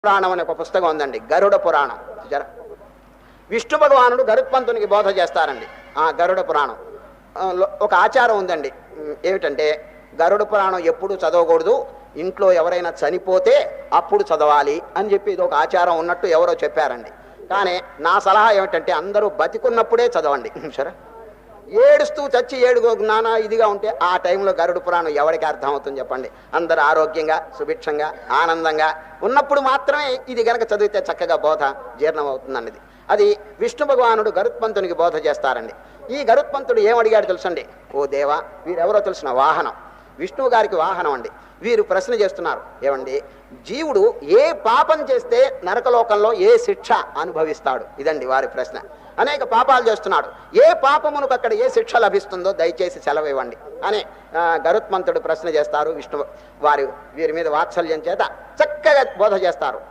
పురాణం అనే ఒక పుస్తకం ఉందండి, గరుడ పురాణం. విష్ణు భగవానుడు గరుత్మంతునికి బోధ చేస్తారండి. ఆ గరుడ పురాణం ఒక ఆచారం ఉందండి. ఏమిటంటే గరుడ పురాణం ఎప్పుడు చదవకూడదు, ఇంట్లో ఎవరైనా చనిపోతే అప్పుడు చదవాలి అని చెప్పి ఇది ఒక ఆచారం ఉన్నట్టు ఎవరో చెప్పారండి. కానీ నా సలహా ఏమిటంటే అందరూ బతికున్నప్పుడే చదవండి. సరే, ఏడుస్తూ చచ్చి నానా ఇదిగా ఉంటే ఆ టైంలో గరుడ పురాణం ఎవరికి అర్థం అవుతుంది చెప్పండి? అందరూ ఆరోగ్యంగా సుభిక్షంగా ఆనందంగా ఉన్నప్పుడు మాత్రమే ఇది గనక చదివితే చక్కగా బోధ జీర్ణం అవుతుందన్నది. అది విష్ణు భగవానుడు గరుత్మంతునికి బోధ చేస్తారండి. ఈ గరుత్మంతుడు ఏమడిగాడు తెలుసండి? ఓ దేవా, వీరెవరో తెలిసిన వాహనం, విష్ణువు గారికి వాహనం అండి. వీరు ప్రశ్న చేస్తున్నారు, ఏమండి జీవుడు ఏ పాపం చేస్తే నరకలోకంలో ఏ శిక్ష అనుభవిస్తాడు? ఇదండి వారి ప్రశ్న. అనేక పాపాలు చేస్తున్నాడు, ఏ పాపమునకు అక్కడ ఏ శిక్ష లభిస్తుందో దయచేసి సెలవు ఇవ్వండి అని గరుత్మంతుడు ప్రశ్న చేస్తారు. విష్ణు వీరి మీద వాత్సల్యం చేత చక్కగా బోధ చేస్తారు.